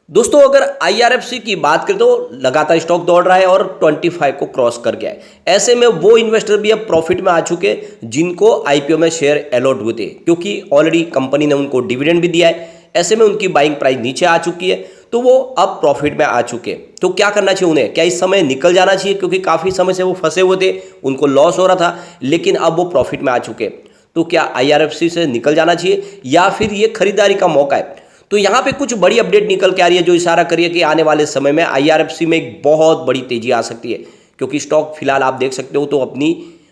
दोस्तों अगर आईआरएफसी की बात करें तो लगातार स्टॉक दौड़ रहा है और 25 को क्रॉस कर गया है। ऐसे में वो इन्वेस्टर भी अब प्रॉफिट में आ चुके जिनको आईपीओ में शेयर अलॉट हुए थे, क्योंकि ऑलरेडी कंपनी ने उनको डिविडेंड भी दिया है। ऐसे में उनकी बाइंग प्राइस नीचे आ चुकी है, तो वो अब प्रॉफिट में आ चुके। तो क्या करना चाहिए उन्हें? क्या इस समय निकल जाना चाहिए? क्योंकि काफ़ी समय से वो फंसे हुए थे, उनको लॉस हो रहा था, लेकिन अब वो प्रॉफिट में आ चुके। तो क्या आईआरएफसी से निकल जाना चाहिए या फिर ये खरीदारी का मौका है? तो यहाँ पे कुछ बड़ी अपडेट निकल के आ रही है जो इशारा करी है कि आने वाले समय में आईआरएफसी में एक बहुत बड़ी तेजी आ सकती है, क्योंकि स्टॉक फिलहाल आप देख सकते हो तो अपनी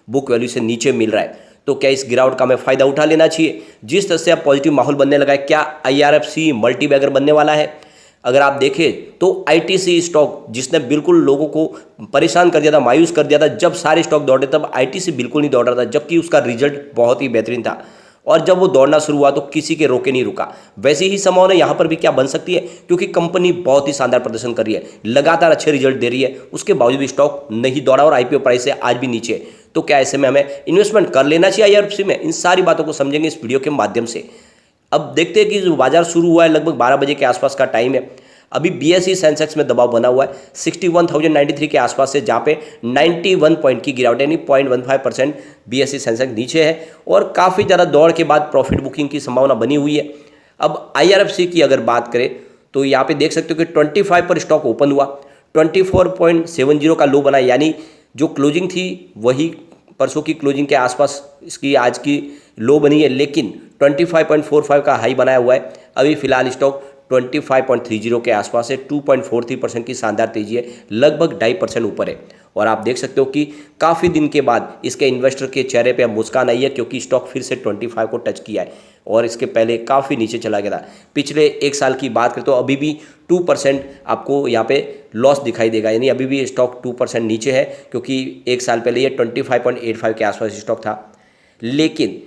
बुक वैल्यू से नीचे मिल रहा है। तो क्या इस गिरावट का हमें फायदा उठा लेना चाहिए? जिस तरह से अब पॉजिटिव माहौल बनने लगा है, क्या आईआरएफसी मल्टी बैगर बनने वाला है? अगर आप देखें तो आईटीसी स्टॉक जिसने बिल्कुल लोगों को परेशान कर दिया था, मायूस कर दिया था, जब सारे स्टॉक दौड़े तब आईटीसी बिल्कुल नहीं दौड़ रहा था, जबकि उसका रिजल्ट बहुत ही बेहतरीन था। और जब वो दौड़ना शुरू हुआ तो किसी के रोके नहीं रुका। वैसी ही संभावना यहाँ पर भी क्या बन सकती है, क्योंकि कंपनी बहुत ही शानदार प्रदर्शन कर रही है, लगातार अच्छे रिजल्ट दे रही है, उसके बावजूद भी स्टॉक नहीं दौड़ा और आईपीओ प्राइस से आज भी नीचे। तो क्या ऐसे में हमें इन्वेस्टमेंट कर लेना चाहिए आईआरएफसी में? इन सारी बातों को समझेंगे इस वीडियो के माध्यम से। अब देखते हैं कि जो बाजार शुरू हुआ है लगभग 12 बजे के आसपास का टाइम है। अभी बीएसई सेंसेक्स में दबाव बना हुआ है 61,093 के आसपास से, जहाँ पे 91 पॉइंट की गिरावट यानी 0.15% बीएसई सेंसेक्स नीचे है और काफ़ी ज़्यादा दौड़ के बाद प्रॉफिट बुकिंग की संभावना बनी हुई है। अब आईआरएफसी की अगर बात करें तो यहाँ पे देख सकते हो कि 25 पर स्टॉक ओपन हुआ, 24.70 का लो बना, यानी जो क्लोजिंग थी वही परसों की क्लोजिंग के आसपास इसकी आज की लो बनी है, लेकिन 25.45 का हाई बनाया हुआ है। अभी फिलहाल स्टॉक 25.30 के आसपास है, 2.43% की शानदार तेजी है, लगभग 2.5% ऊपर है। और आप देख सकते हो कि काफ़ी दिन के बाद इसके इन्वेस्टर के चेहरे पे अब मुस्कान आई है, क्योंकि स्टॉक फिर से 25 को टच किया है और इसके पहले काफ़ी नीचे चला गया था। पिछले एक साल की बात करें तो अभी भी 2% आपको यहाँ पे लॉस दिखाई देगा, यानी अभी भी स्टॉक 2% नीचे है, क्योंकि एक साल पहले ये 25.85 के आसपास स्टॉक था। लेकिन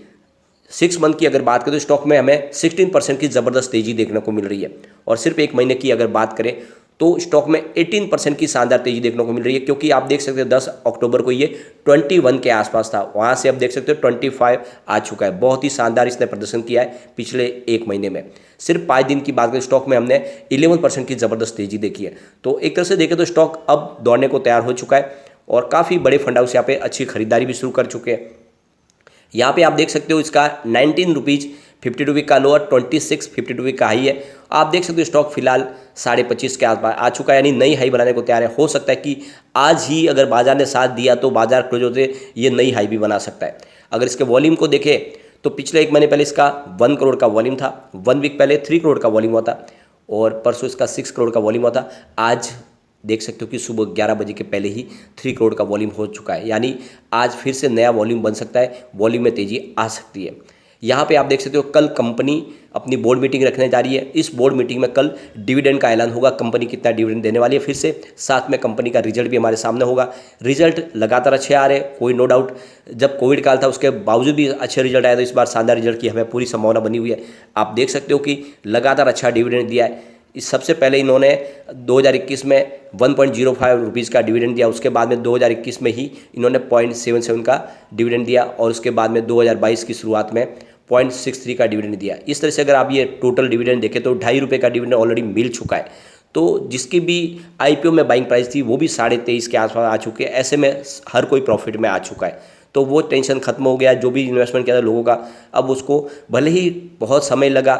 6 मंथ की अगर बात करें तो स्टॉक में हमें 16% की ज़बरदस्त तेज़ी देखने को मिल रही है। और सिर्फ एक महीने की अगर बात करें तो स्टॉक में 18% की शानदार तेज़ी देखने को मिल रही है, क्योंकि आप देख सकते हो 10 अक्टूबर को ये 21 के आसपास था, वहाँ से अब देख सकते हो 25 आ चुका है। बहुत ही शानदार इसने प्रदर्शन किया है पिछले एक महीने में। सिर्फ 5 दिन की बात करें स्टॉक में हमने 11% की ज़बरदस्त तेज़ी देखी है। तो एक तरह से देखें तो स्टॉक अब दौड़ने को तैयार हो चुका है और काफ़ी बड़े फंड हाउस यहाँ पे अच्छी खरीदारी भी शुरू कर चुके हैं। यहाँ पे आप देख सकते हो इसका 19 रुपीज़ 50 रुपये का लो और 26.50 रुपये का हाई है। आप देख सकते हो स्टॉक फिलहाल 25.5 के आसपास आ चुका है, यानी नई हाई बनाने को तैयार है। हो सकता है कि आज ही अगर बाजार ने साथ दिया तो बाजार क्लोज होते ये नई हाई भी बना सकता है। अगर इसके वॉल्यूम को देखें तो पिछले एक महीने पहले इसका 1 करोड़ का वॉल्यूम था, 1 वीक पहले 3 करोड़ का वॉल्यूम हुआ था और परसों इसका 6 करोड़ का वॉल्यूम हुआ था। आज देख सकते हो कि सुबह 11 बजे के पहले ही 3 करोड़ का वॉल्यूम हो चुका है, यानी आज फिर से नया वॉल्यूम बन सकता है, वॉल्यूम में तेज़ी आ सकती है। यहाँ पे आप देख सकते हो कल कंपनी अपनी बोर्ड मीटिंग रखने जा रही है। इस बोर्ड मीटिंग में कल डिविडेंड का ऐलान होगा, कंपनी कितना डिविडेंड देने वाली है फिर से, साथ में कंपनी का रिजल्ट भी हमारे सामने होगा। रिजल्ट लगातार अच्छे आ रहे हैं, कोई नो डाउट। जब कोविड काल था उसके बावजूद भी अच्छे रिजल्ट आए, तो इस बार शानदार रिजल्ट की हमें पूरी संभावना बनी हुई है। आप देख सकते हो कि लगातार अच्छा डिविडेंड दिया है। इस सबसे पहले इन्होंने 2021 में 1.05 रुपीज़ का डिविडेंड दिया, उसके बाद में 2021 में ही इन्होंने 0.77 का डिविडेंड दिया और उसके बाद में 2022 की शुरुआत में 0.63 का डिविडेंड दिया। इस तरह से अगर आप ये टोटल डिविडेंड देखें तो 2.5 रुपये का डिविडेंड ऑलरेडी मिल चुका है। तो जिसकी भी आईपीओ में बाइंग प्राइस थी वो भी 23.5 के आसपास आ चुके हैं। ऐसे में हर कोई प्रॉफिट में आ चुका है, तो वो टेंशन खत्म हो गया। जो भी इन्वेस्टमेंट किया था लोगों का, अब उसको भले ही बहुत समय लगा,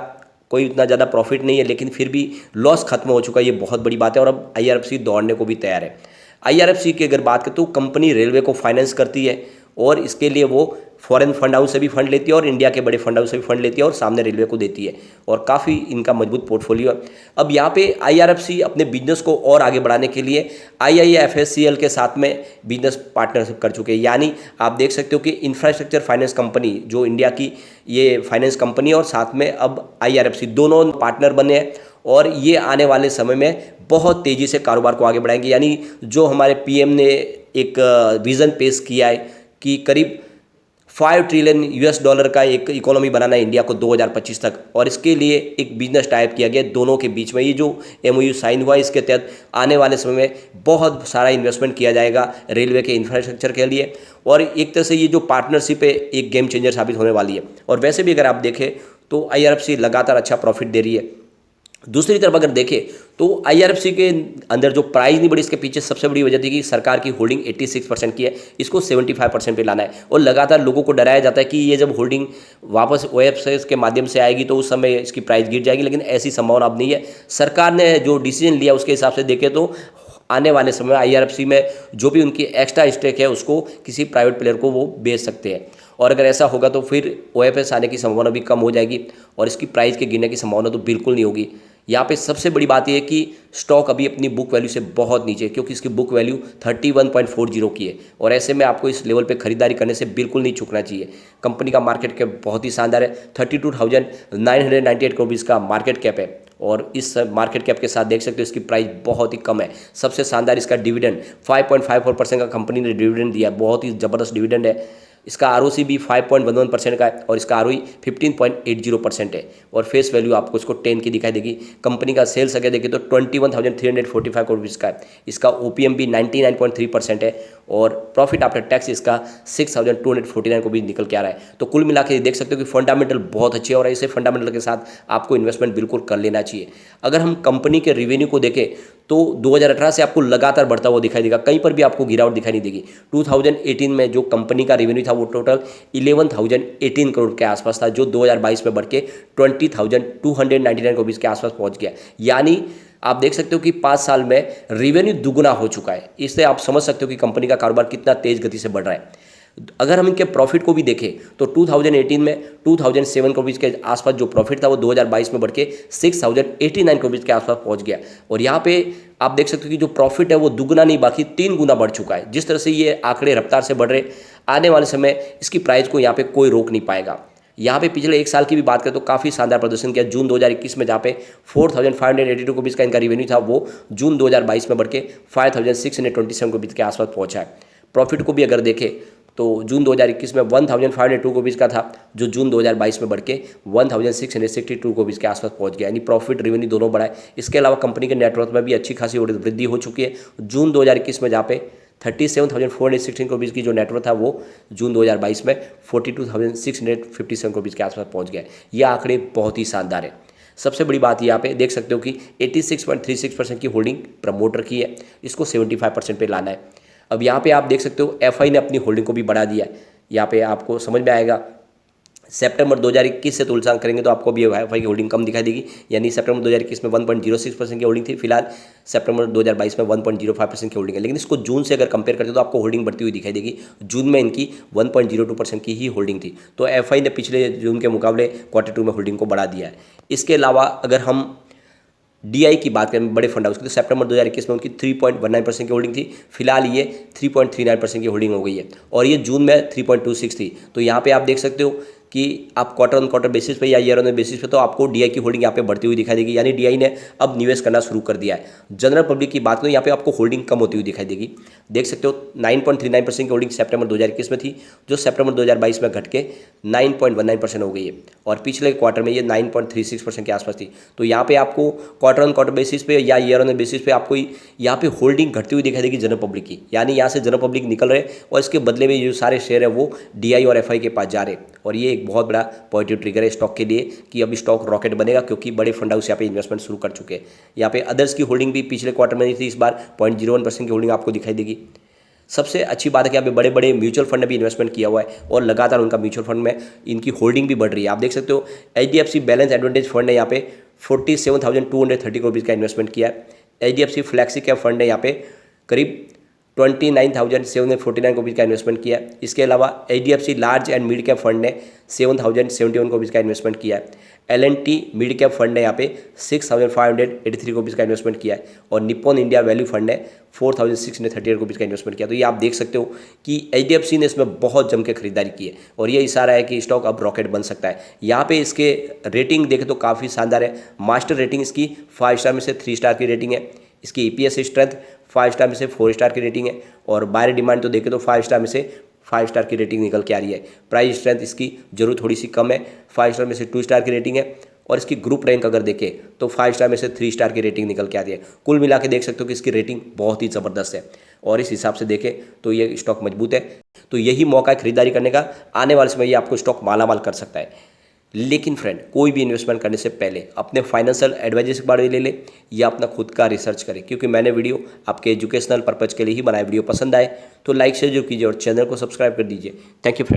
कोई इतना ज़्यादा प्रॉफिट नहीं है, लेकिन फिर भी लॉस खत्म हो चुका है, ये बहुत बड़ी बात है। और अब आईआरएफसी दौड़ने को भी तैयार है। आईआरएफसी की अगर बात करें तो कंपनी रेलवे को फाइनेंस करती है और इसके लिए वो फॉरेन फंड हाउस से भी फंड लेती है और इंडिया के बड़े फंड हाउस से भी फंड लेती है और सामने रेलवे को देती है, और काफ़ी इनका मजबूत पोर्टफोलियो है। अब यहाँ पे आईआरएफसी अपने बिजनेस को और आगे बढ़ाने के लिए आईआईएफएससीएल के साथ में बिजनेस पार्टनरशिप कर चुके हैं, यानी आप देख सकते हो कि इंफ्रास्ट्रक्चर फाइनेंस कंपनी जो इंडिया की ये फाइनेंस कंपनी और साथ में अब आईआरएफसी दोनों पार्टनर बने हैं और ये आने वाले समय में बहुत तेज़ी से कारोबार को आगे बढ़ाएंगे। यानी जो हमारे पीएम ने एक विज़न पेश किया है कि करीब 5 ट्रिलियन यूएस डॉलर का एक इकोनॉमी बनाना है इंडिया को 2025 तक, और इसके लिए एक बिजनेस टाइप किया गया दोनों के बीच में। ये जो एमओयू साइन हुआ इसके तहत आने वाले समय में बहुत सारा इन्वेस्टमेंट किया जाएगा रेलवे के इंफ्रास्ट्रक्चर के लिए, और एक तरह से ये जो पार्टनरशिप है एक गेम चेंजर साबित होने वाली है। और वैसे भी अगर आप देखें तो आईआरएफसी लगातार अच्छा प्रॉफिट दे रही है दूसरी तरफ अगर देखें तो आईआरएफसी के अंदर जो प्राइस नहीं बढ़ी, इसके पीछे सबसे बड़ी वजह थी कि सरकार की होल्डिंग 86% की है, इसको 75% पे लाना है। और लगातार लोगों को डराया जाता है कि ये जब होल्डिंग वापस ओएफएस के माध्यम से आएगी तो उस समय इसकी प्राइस गिर जाएगी, लेकिन ऐसी संभावना अब नहीं है। सरकार ने जो डिसीजन लिया उसके हिसाब से देखें तो आने वाले समय में आईआरएफसी में जो भी उनकी एक्स्ट्रा स्टेक है उसको किसी प्राइवेट प्लेयर को वो बेच सकते हैं। और अगर ऐसा होगा तो फिर ओएफएस आने की संभावना भी कम हो जाएगी और इसकी प्राइस के गिरने की संभावना तो बिल्कुल नहीं होगी। यहाँ पे सबसे बड़ी बात यह है कि स्टॉक अभी अपनी बुक वैल्यू से बहुत नीचे है, क्योंकि इसकी बुक वैल्यू 31.40 की है और ऐसे में आपको इस लेवल पे खरीदारी करने से बिल्कुल नहीं चूकना चाहिए। कंपनी का मार्केट कैप बहुत ही शानदार है, 32,998 करोड़ का मार्केट कैप है और इस मार्केट कैप के साथ देख सकते हो इसकी प्राइस बहुत ही कम है। सबसे शानदार इसका डिविडेंड 5.54% का कंपनी ने डिविडेंड दिया, बहुत ही ज़बरदस्त डिविडेंड है। इसका आरओसी भी 5.11% का है और इसका आरओई 15.80% है और फेस वैल्यू आपको इसको 10 की दिखाई देगी। कंपनी का सेल्स अगर देखें तो 21,345 करोड़ का है। इसका ओपीएम भी 99.3% है और प्रॉफिट आफ्टर टैक्स इसका 6,249 को भी निकल के आ रहा है। तो कुल मिला के देख सकते हो कि फंडामेंटल बहुत अच्छे और ऐसे फंडामेंटल के साथ आपको इन्वेस्टमेंट बिल्कुल कर लेना चाहिए। अगर हम कंपनी के रिवेन्यू को देखें तो 2018 से आपको लगातार बढ़ता हुआ दिखाई देगा, कहीं पर भी आपको गिरावट दिखाई नहीं देगी। 2018 में जो कंपनी का रेवेन्यू था वो टोटल 11,018 करोड़ के आसपास था, जो 2022 में बढ़ के 20,299 करोड़ के आसपास पहुंच गया। यानी आप देख सकते हो कि 5 साल में रेवेन्यू दुगुना हो चुका है। इससे आप समझ सकते हो कि कंपनी का कारोबार कितना तेज गति से बढ़ रहा है। अगर हम इनके प्रॉफिट को भी देखें तो 2018 में 2007 करोड़ के आसपास जो प्रॉफिट था वो 2022 में बढ़ के 6,089 करोड़ के आसपास पहुंच गया और यहाँ पे आप देख सकते हो कि जो प्रॉफिट है वो दुगुना नहीं बाकी 3 गुना बढ़ चुका है। जिस तरह से ये आंकड़े रफ्तार से बढ़ रहे, आने वाले समय इसकी प्राइस को यहाँ पे कोई रोक नहीं पाएगा। यहाँ पे पिछले 1 साल की भी बात करें तो काफ़ी शानदार प्रदर्शन किया। जून 2021 में जहाँ पे 4,582 करोड़ का इनका रेवेन्यू था वो जून 2022 में बढ़ के 5,627 करोड़ के आसपास पहुंचा है। प्रॉफिट को भी अगर देखें तो जून 2021 में 1,502 करोड़ का था, जो जून 2022 में बढ़ के 1,662 करोड़ के आसपास पहुंच गया, यानी प्रॉफिट रेवेन्यू दोनों बढ़ा है। इसके अलावा कंपनी के नेटवर्थ में भी अच्छी खासी वृद्धि हो चुकी है। जून 2021 में जहाँ पे 37,416 करोड़ की जो नेटवर्थ था वो जून 2022 में 42,657 करोड़ के आसपास पहुंच गया। ये आंकड़े बहुत ही शानदार है। सबसे बड़ी बात यहाँ पे देख सकते हो कि 86.36% की होल्डिंग प्रमोटर की है, इसको 75% पे लाना है। अब यहाँ पे आप देख सकते हो एफआई ने अपनी होल्डिंग को भी बढ़ा दिया है। यहाँ पे आपको समझ में आएगा सितंबर 2021 से तुलना करेंगे तो आपको भी एफआई की होल्डिंग कम दिखाई देगी। यानी सितंबर 2021 में 1.06% की होल्डिंग थी, फिलहाल सितंबर 2022 में 1.05% की होल्डिंग है। लेकिन इसको जून से अगर कंपेयर करते हो तो आपको होल्डिंग बढ़ती हुई दिखाई देगी। जून में इनकी 1.02% की ही होल्डिंग थी, तो एफआई ने पिछले जून के मुकाबले Q2 में होल्डिंग को बढ़ा दिया है। इसके अलावा अगर हम डीआई की बात करें बड़े फंड हाउस की, तो सितंबर 2021 में उनकी 3.19% की होल्डिंग थी, फिलहाल ये 3.39% की होल्डिंग हो गई है और ये जून में 3.26 थी। तो यहाँ पे आप देख सकते हो कि आप क्वार्टर ऑन क्वार्टर बेसिस पे या ईयर ऑन बेसिस पे तो आपको डीआई की होल्डिंग यहाँ पे बढ़ती हुई दिखाई देगी, यानी डीआई ने अब निवेश करना शुरू कर दिया है। जनरल पब्लिक की बात करें यहाँ पे आपको होल्डिंग कम होती हुई दिखाई देगी। देख सकते हो 9.39% की होल्डिंग सितंबर 2021 में थी, जो सितंबर 2022 में घट के 9.19% हो गई है और पिछले क्वार्टर में ये 9.36% के आसपास थी। तो यहाँ पे आपको क्वार्टर ऑन क्वार्टर बेसिस पे या ईयर ऑन बेसिस पे आपको यहाँ पे होल्डिंग घटती हुई दिखाई देगी जनरल पब्लिक की, यानी यहाँ से जनरल पब्लिक निकल रहे और इसके बदले में जो सारे शेयर है वो डीआई और एफआई के पास जा रहे और ये एक बहुत बड़ा पॉजिटिव ट्रिगर है स्टॉक के लिए कि अब स्टॉक रॉकेट बनेगा, क्योंकि बड़े फंड हाउस यहाँ पे इन्वेस्टमेंट शुरू कर चुके हैं। यहाँ पे अदर्स की होल्डिंग भी पिछले क्वार्टर में नहीं थी, इस बार 0.01% की होल्डिंग आपको दिखाई देगी। सबसे अच्छी बात है कि यहाँ पे बड़े बड़े म्यूचुअल फंड ने भी इन्वेस्टमेंट किया हुआ है और लगातार उनका म्यूचुअल फंड में इनकी होल्डिंग भी बढ़ रही है। आप देख सकते हो एचडीएफसी बैलेंस एडवांटेज फंड ने यहाँ पे 47,230 करोड़ का इन्वेस्टमेंट किया है। एचडीएफसी फ्लैक्सी कैप फंड ने यहाँ पे करीब 29,749 करोड़ का इन्वेस्टमेंट किया है। इसके अलावा HDFC large and mid cap fund ने 7,071 करोड़ का इन्वेस्टमेंट किया है। एल&टी मिड कैप फंड ने यहाँ पे 6,583 करोड़ का इन्वेस्टमेंट किया है और निप्पॉन इंडिया वैल्यू फंड ने 4,638 करोड़ का इन्वेस्टमेंट किया। तो ये आप देख सकते हो कि एचडीएफसी ने इसमें बहुत जम के खरीदारी की है और ये इशारा है कि स्टॉक अब रॉकेट बन सकता है। यहाँ पे इसके रेटिंग देखें तो काफ़ी शानदार है। मास्टर रेटिंग इसकी 5 स्टार में से 3 स्टार की रेटिंग है। इसकी ईपीएस स्ट्रेंथ 5 स्टार में से 4 स्टार की रेटिंग है और बायर डिमांड तो देखें तो 5 स्टार में से 5 स्टार की रेटिंग निकल के आ रही है। प्राइस स्ट्रेंथ इसकी जरूर थोड़ी सी कम है, 5 स्टार में से 2 स्टार की रेटिंग है और इसकी ग्रुप रैंक अगर देखें तो 5 स्टार में से 3 स्टार की रेटिंग निकल के आती है। कुल मिला के देख सकते हो कि इसकी रेटिंग बहुत ही ज़बरदस्त है और इस हिसाब से देखें तो ये स्टॉक मजबूत है। तो यही मौका है खरीदारी करने का, आने वाले समय ये आपको स्टॉक मालामाल कर सकता है। लेकिन फ्रेंड, कोई भी इन्वेस्टमेंट करने से पहले अपने फाइनेंशियल एडवाइजर के बारे में ले ले या अपना खुद का रिसर्च करें, क्योंकि मैंने वीडियो आपके एजुकेशनल पर्पज़ के लिए ही बनाया। वीडियो पसंद आए तो लाइक शेयर जरूर कीजिए और चैनल को सब्सक्राइब कर दीजिए। Thank you friend.